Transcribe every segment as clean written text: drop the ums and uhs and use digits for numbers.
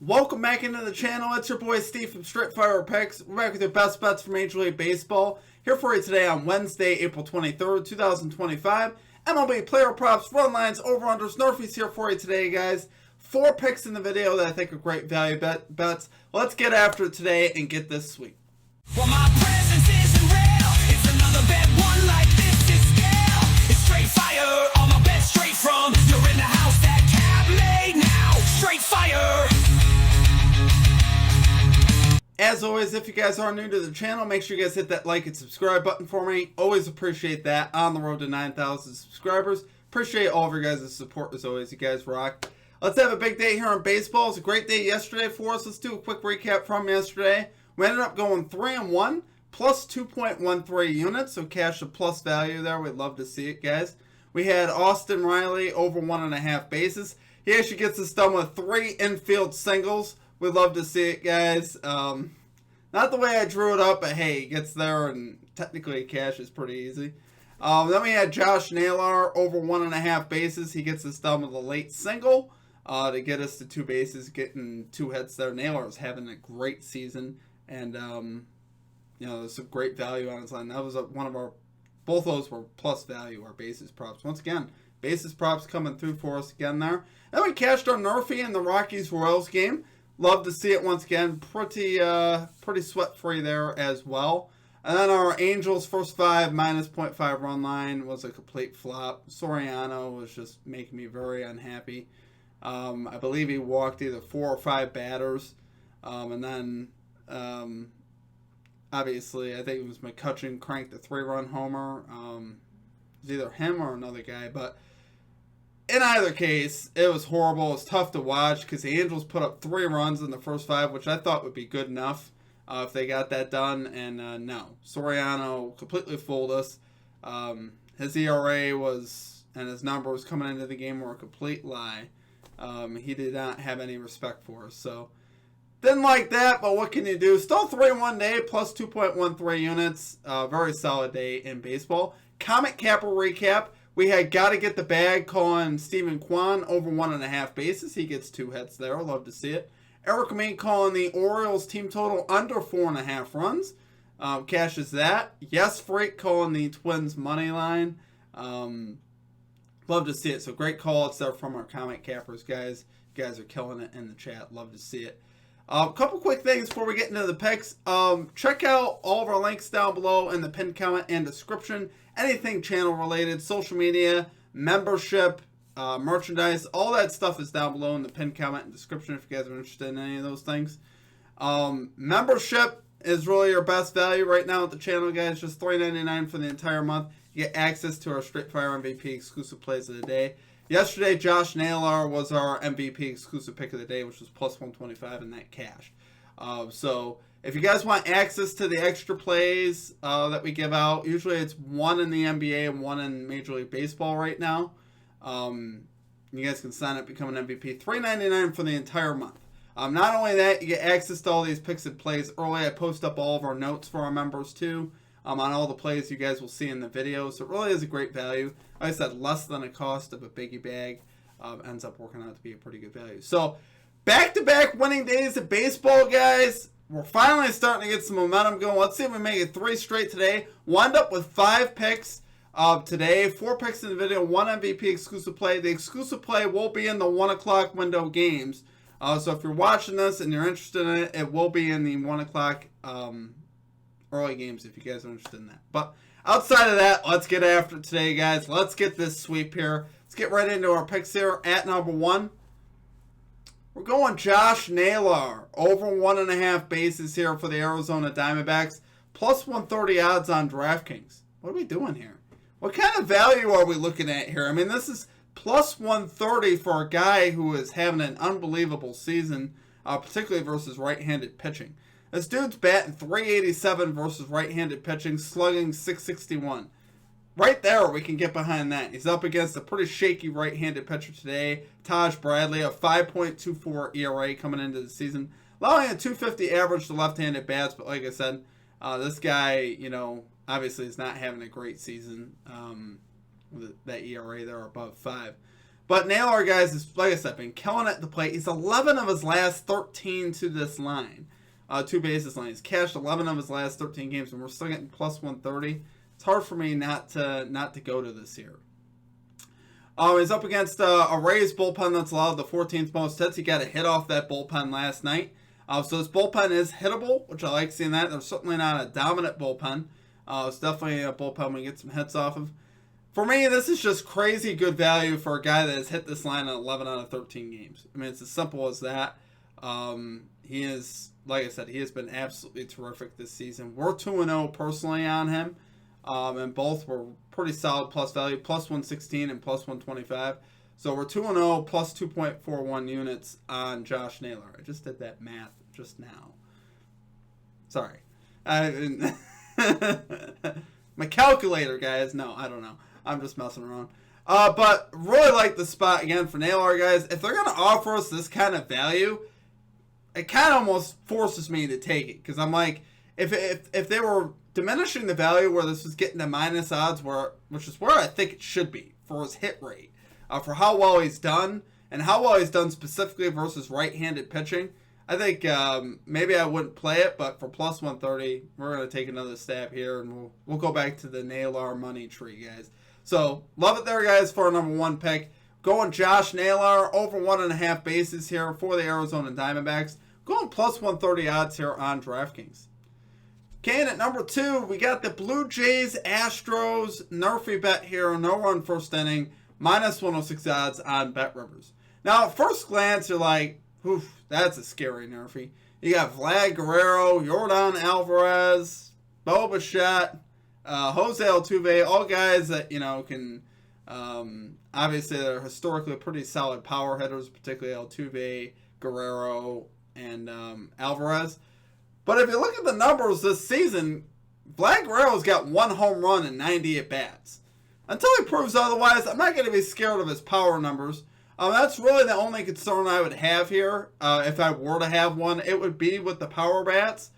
Welcome back into the channel. It's your boy Steve from Streetfire Picks. We're back with your best bets from Major League Baseball. Here for you today on Wednesday, April 23rd, 2025. MLB player props, run lines, over-unders, NRFIs here for you today, guys. 4 picks in the video that I think are great value bets. Let's get after it today and get this sweep. Well, my presence isn't real. It's another bad one like this is scale. It's straight fire. All my bets straight from. You're in the house that cab made now. Straight fire. As always, if you guys are new to the channel, make sure you guys hit that like and subscribe button for me. Always appreciate that. On the road to 9,000 subscribers. Appreciate all of your guys' support as always. You guys rock. Let's have a big day here on baseball. It was a great day yesterday for us. Let's do a quick recap from yesterday. We ended up going 3-1, plus 2.13 units, so cash a plus value there. We'd love to see it, guys. We had Austin Riley over 1.5 bases. He actually gets us done with 3 infield singles. We'd love to see it, guys. Not the way I drew it up, but hey, he gets there, and technically cash is pretty easy. Then we had Josh Naylor over 1.5 bases. He gets us done with a late single to get us to 2 bases, getting 2 hits there. Naylor is having a great season, and you know, there's some great value on his line. That was one of our, both those were plus value, our bases props. Once again, bases props coming through for us again there. Then we cashed our NRFI in the Rockies-Royals game. Love to see it once again. Pretty sweat-free there as well. And then our Angels first 5 minus 0.5 run line was a complete flop. Soriano was just making me very unhappy. I believe he walked either 4 or 5 batters. And then, obviously, I think it was McCutchen cranked a 3-run homer. It was either him or another guy. But in either case, it was horrible. It was tough to watch because the Angels put up 3 runs in the first 5, which I thought would be good enough if they got that done. And no, Soriano completely fooled us. His ERA was, and his numbers coming into the game were a complete lie. He did not have any respect for us. So, didn't like that, but what can you do? Still 3-1 day, plus 2.13 units. Very solid day in baseball. Comet Capper recap. We had got to get the bag calling Steven Kwan over 1.5 bases. He gets 2 hits there. Love to see it. Eric May calling the Orioles team total under 4.5 runs. Cashes that. Yes, Freak calling the Twins money line. Love to see it. So great call outs there from our Comet Cappers, guys. You guys are killing it in the chat. Love to see it. A couple quick things before we get into the picks. Check out all of our links down below in the pinned comment and description. Anything channel related, social media, membership, merchandise, all that stuff is down below in the pinned comment and description if you guys are interested in any of those things. Membership is really your best value right now at the channel, guys. Just $3.99 for the entire month. You get access to our Streetfire MVP exclusive plays of the day. Yesterday, Josh Naylor was our MVP exclusive pick of the day, which was plus 125, and that cashed. So if you guys want access to the extra plays that we give out, usually it's 1 in the NBA and 1 in Major League Baseball right now. You guys can sign up, become an MVP. $3.99 for the entire month. Not only that, you get access to all these picks and plays early. I post up all of our notes for our members too. On all the plays you guys will see in the video. So it really is a great value. Like I said, less than a cost of a biggie bag. Ends up working out to be a pretty good value. So back-to-back winning days of baseball, guys. We're finally starting to get some momentum going. Let's see if we make it 3 straight today. Wind up with 5 picks today. 4 picks in the video. 1 MVP exclusive play. The exclusive play will be in the 1 o'clock window games. So if you're watching this and you're interested in it, it will be in the 1 o'clock early games if you guys are interested in that. But outside of that, let's get after it today, guys. Let's get this sweep here. Let's get right into our picks here. At number 1, we're going Josh Naylor over 1.5 bases here for the Arizona Diamondbacks. Plus 130 odds on DraftKings. What are we doing here? What kind of value are we looking at here? I mean, this is plus 130 for a guy who is having an unbelievable season, particularly versus right-handed pitching. This dude's batting .387 versus right-handed pitching, slugging .661. Right there, we can get behind that. He's up against a pretty shaky right-handed pitcher today, Taj Bradley, a 5.24 ERA coming into the season, allowing a .250 average to left-handed bats. But like I said, this guy, you know, obviously is not having a great season. With that ERA there above 5. But Naylor, guys, is, like I said, been killing at the plate. He's 11 of his last 13 to this line. 2 bases line. He's cashed 11 of his last 13 games, and we're still getting plus 130. It's hard for me not to go to this here. He's up against a Rays bullpen that's allowed the 14th most hits. He got a hit off that bullpen last night. So this bullpen is hittable, which I like seeing that. They're certainly not a dominant bullpen. It's definitely a bullpen we get some hits off of. For me, this is just crazy good value for a guy that has hit this line in 11 out of 13 games. I mean, it's as simple as that. He is, like I said, he has been absolutely terrific this season. We're 2-0 personally on him. And both were pretty solid plus value, plus 116 and plus 125. So we're 2-0 plus 2.41 units on Josh Naylor. I just did that math just now. Sorry. My calculator, guys. No, I don't know. I'm just messing around. But really like the spot again for Naylor, guys. If they're going to offer us this kind of value, it kind of almost forces me to take it. Because I'm like, if they were diminishing the value where this was getting to minus odds, which is where I think it should be for his hit rate, for how well he's done, and how well he's done specifically versus right-handed pitching, I think maybe I wouldn't play it, but for plus 130, we're going to take another stab here, and we'll go back to the Naylor money tree, guys. So, love it there, guys, for our number 1 pick. Going Josh Naylor, over 1.5 bases here for the Arizona Diamondbacks. Going plus 130 odds here on DraftKings. Okay, and at number 2, we got the Blue Jays, Astros, NRFI bet here, no run first inning, minus 106 odds on Bet Rivers. Now, at first glance, you're like, oof, that's a scary NRFI. You got Vlad Guerrero, Yordan Alvarez, Bo Bichette, Jose Altuve, all guys that, can, obviously they're historically pretty solid power hitters, particularly Altuve, Guerrero, and Alvarez. But if you look at the numbers this season, Vlad Guerrero's got 1 home run and 90 at-bats. Until he proves otherwise, I'm not going to be scared of his power numbers. That's really the only concern I would have here. If I were to have one, it would be with the power bats.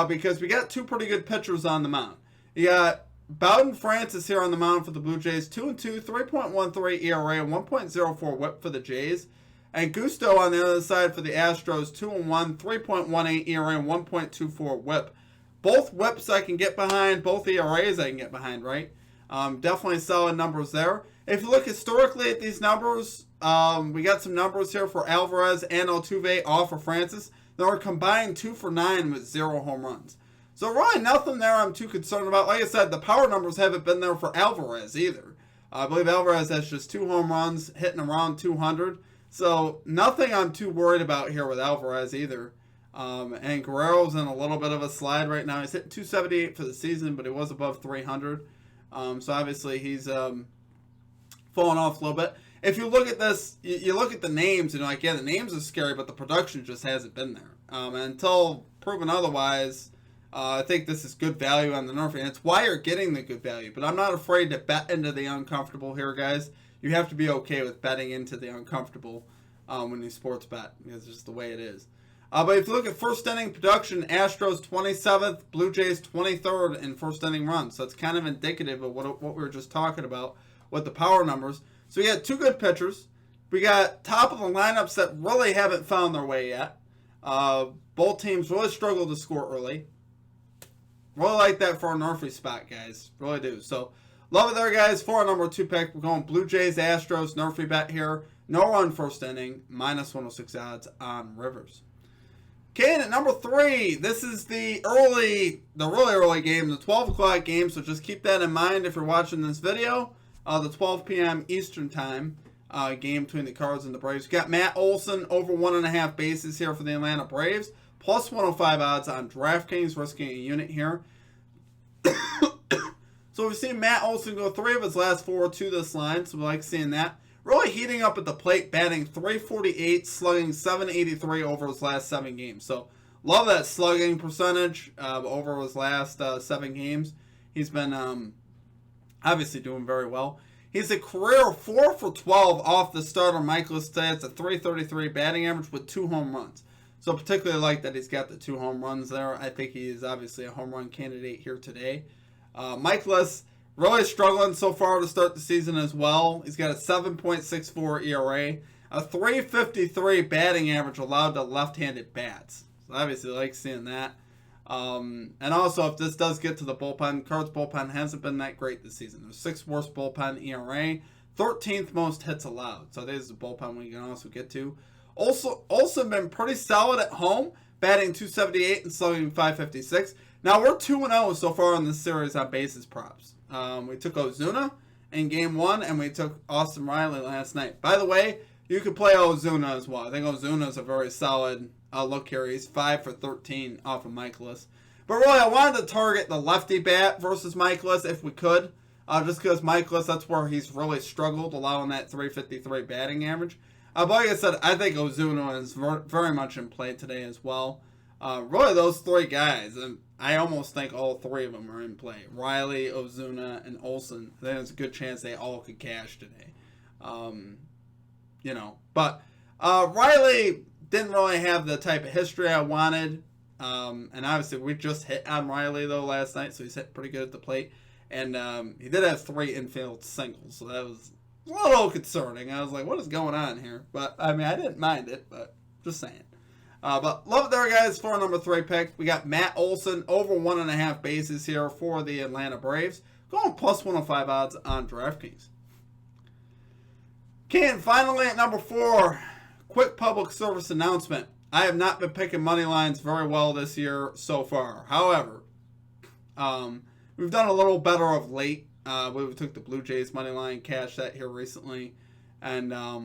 Because we got 2 pretty good pitchers on the mound. You got Bowden Francis here on the mound for the Blue Jays, 2-2, 3.13 ERA, 1.04 WHIP for the Jays. And Gusto on the other side for the Astros, 2-1, 3.18 ERA, 1.24 WHIP. Both WHIPs I can get behind, both ERAs I can get behind, right? Definitely solid numbers there. If you look historically at these numbers, we got some numbers here for Alvarez and Altuve, all for Francis. They were combined 2 for 9 with 0 home runs. So really nothing there I'm too concerned about. Like I said, the power numbers haven't been there for Alvarez either. I believe Alvarez has just 2 home runs, hitting around 200. So nothing I'm too worried about here with Alvarez either. And Guerrero's in a little bit of a slide right now. He's hit 278 for the season, but he was above 300. So obviously he's falling off a little bit. If you look at this, you look at the names, the names are scary, but the production just hasn't been there. And until proven otherwise, I think this is good value on the NRFI, and it's why you're getting the good value. But I'm not afraid to bet into the uncomfortable here, guys. You have to be okay with betting into the uncomfortable when you sports bet, because it's just the way it is. But if you look at first inning production, Astros 27th, Blue Jays 23rd in first inning runs. So it's kind of indicative of what we were just talking about with the power numbers. So we got 2 good pitchers. We got top of the lineups that really haven't found their way yet. Both teams really struggle to score early. Really like that for our NRFI spot, guys. Really do. So love it there, guys. For our number 2 pick, we're going Blue Jays, Astros, NRFI bet here. No run first inning, minus 106 odds on Rivers. Okay, and at number 3, this is the really early game, the 12 o'clock game, so just keep that in mind if you're watching this video. The 12 p.m. Eastern time game between the Cards and the Braves. Got Matt Olson over 1.5 bases here for the Atlanta Braves, plus 105 odds on DraftKings, risking a unit here. So we've seen Matt Olson go 3 of his last 4 to this line, so we like seeing that. Really heating up at the plate, batting .348, slugging .783 over his last 7 games. So, love that slugging percentage over his last 7 games. He's been obviously doing very well. He's a career 4 for 12 off the starter Michaelis today. It's a .333 batting average with 2 home runs. So, particularly like that he's got the 2 home runs there. I think he is obviously a home run candidate here today. Michaelis Really struggling so far to start the season as well. He's got a 7.64 ERA, a 353 batting average allowed to left-handed bats. So obviously, like seeing that. And also, if this does get to the bullpen, Cards bullpen hasn't been that great this season. There's 6th worst bullpen ERA, 13th most hits allowed. So there's the bullpen we can also get to. Also been pretty solid at home, batting 278 and slugging 556. Now we're 2-0 so far in this series on bases props. We took Ozuna in game 1, and we took Austin Riley last night. By the way, you could play Ozuna as well. I think Ozuna is a very solid look here. He's 5 for 13 off of Michaelis. But really, I wanted to target the lefty bat versus Michaelis if we could. Just because Michaelis, that's where he's really struggled, allowing that 353 batting average. But like I said, I think Ozuna is very much in play today as well. Really, those 3 guys, and I almost think all 3 of them are in play. Riley, Ozuna, and Olsen. I think there's a good chance they all could cash today. But Riley didn't really have the type of history I wanted. And obviously, we just hit on Riley, though, last night, so he's hit pretty good at the plate. And he did have 3 infield singles, so that was a little concerning. I was like, what is going on here? But, I mean, I didn't mind it, but just saying. But love it there, guys, for our number 3 pick. We got Matt Olson over 1.5 bases here for the Atlanta Braves. Going plus 105 odds on DraftKings. Okay, and finally at number 4, quick public service announcement. I have not been picking money lines very well this year so far. However, we've done a little better of late. We took the Blue Jays money line, cashed that here recently. And I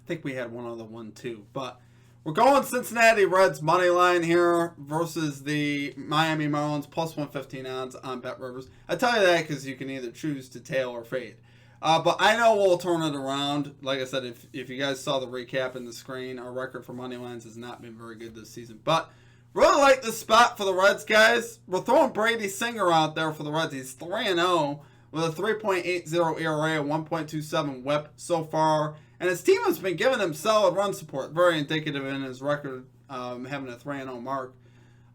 think we had one other one too. But we're going Cincinnati Reds money line here versus the Miami Marlins plus 115 odds on BetRivers. I tell you that because you can either choose to tail or fade. But I know we'll turn it around. Like I said, if you guys saw the recap in the screen, our record for money lines has not been very good this season. But really like this spot for the Reds, guys. We're throwing Brady Singer out there for the Reds. He's 3-0 with a 3.80 ERA, a 1.27 WHIP so far. And his team has been giving him solid run support. Very indicative in his record, having a 3-0 mark.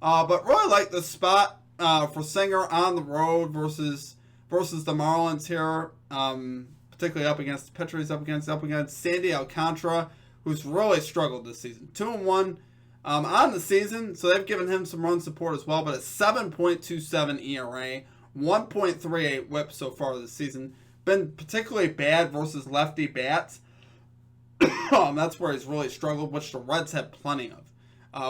But really like this spot for Singer on the road versus the Marlins here. Particularly up against the pitcher he's up against Sandy Alcantara, who's really struggled this season. 2-1 on the season, so they've given him some run support as well. But a 7.27 ERA, 1.38 WHIP so far this season. Been particularly bad versus lefty bats. That's where he's really struggled, which the Reds have plenty of,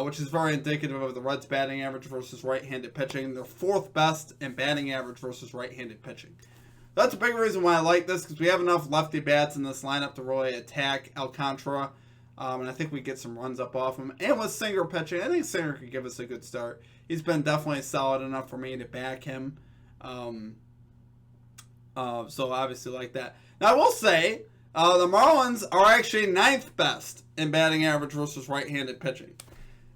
which is very indicative of the Reds' batting average versus right-handed pitching. They're 4th best in batting average versus right-handed pitching. That's a big reason why I like this, because we have enough lefty bats in this lineup to really attack Alcantara, and I think we get some runs up off him. And with Singer pitching, I think Singer could give us a good start. He's been definitely solid enough for me to back him. So obviously like that. Now I will say, the Marlins are actually 9th best in batting average versus right-handed pitching.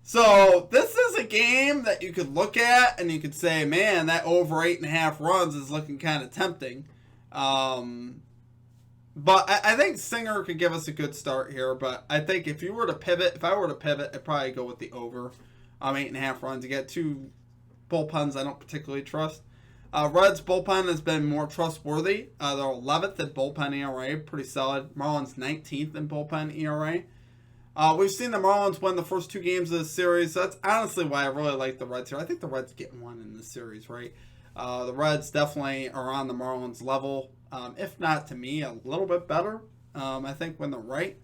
So this is a game that you could look at and you could say, man, that over 8.5 runs is looking kind of tempting. But I think Singer could give us a good start here. But I think if I were to pivot, I'd probably go with the over 8.5 runs. You get 2 bullpens I don't particularly trust. Reds bullpen has been more trustworthy. They're 11th in bullpen ERA, pretty solid. Marlins 19th in bullpen ERA. We've seen the Marlins win the first 2 games of the series, so that's honestly why I really like the Reds here. I think the Reds get one in this series, right? The Reds definitely are on the Marlins level, if not to me, a little bit better, I think, when they're right.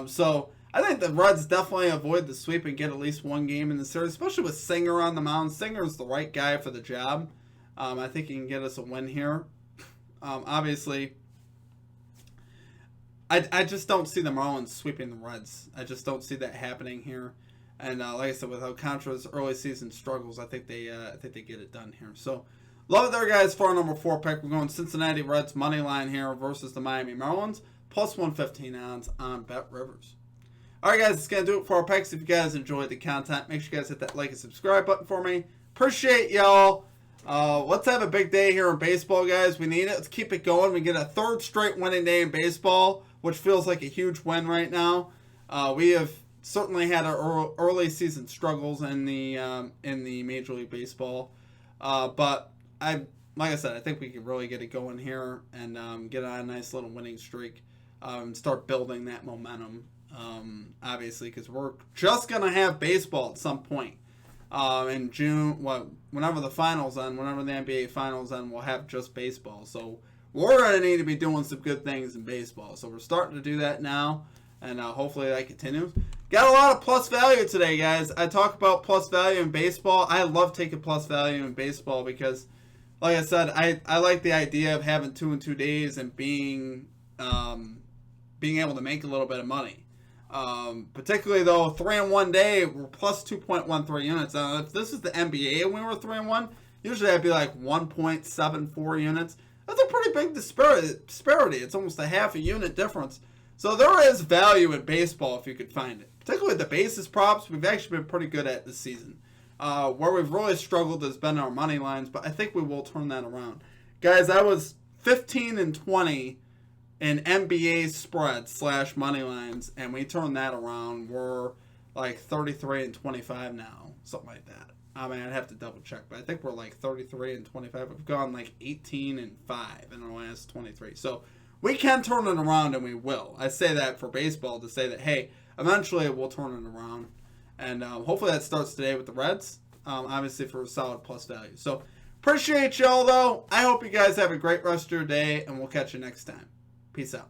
So I think the Reds definitely avoid the sweep and get at least one game in the series, especially with Singer on the mound. Singer's the right guy for the job. I think he can get us a win here. Obviously, I just don't see the Marlins sweeping the Reds. I just don't see that happening here. And like I said, with Alcantara's early season struggles, I think they get it done here. So, love it there, guys, for our number 4 pick. We're going Cincinnati Reds money line here versus the Miami Marlins, plus 115 odds on BetRivers. All right, guys, it's going to do it for our picks. If you guys enjoyed the content, make sure you guys hit that like and subscribe button for me. Appreciate y'all. Let's have a big day here in baseball, guys. We need it. Let's keep it going. We get a 3rd straight winning day in baseball, which feels like a huge win right now. We have certainly had our early season struggles in the Major League Baseball, but I like I said, I think we can really get it going here and get on a nice little winning streak and start building that momentum. Obviously, because we're just going to have baseball at some point. In June, whenever the finals end, whenever the NBA finals end, we'll have just baseball. So we're going to need to be doing some good things in baseball. So we're starting to do that now, and hopefully that continues. Got a lot of plus value today, guys. I talk about plus value in baseball. I love taking plus value in baseball because, like I said, I like the idea of having 2 and 2 days and being able to make a little bit of money. Particularly though, 3 in 1 day, we're plus 2.13 units. If this is the NBA and we were 3 in 1, usually I'd be like 1.74 units. That's a pretty big disparity. It's almost a half a unit difference. So there is value in baseball if you could find it. Particularly the basis props, we've actually been pretty good at this season. Where we've really struggled has been our money lines, but I think we will turn that around. Guys, I was 15 and 20 in NBA spreads / money lines, and we turned that around. We're like 33 and 25 now, something like that. I mean, I'd have to double check, but I think we're like 33 and 25. We've gone like 18 and 5 in our last 23. So we can turn it around, and we will. I say that for baseball to say that, hey, eventually we'll turn it around. And hopefully that starts today with the Reds, obviously for a solid plus value. So appreciate y'all, though. I hope you guys have a great rest of your day, and we'll catch you next time. Peace out.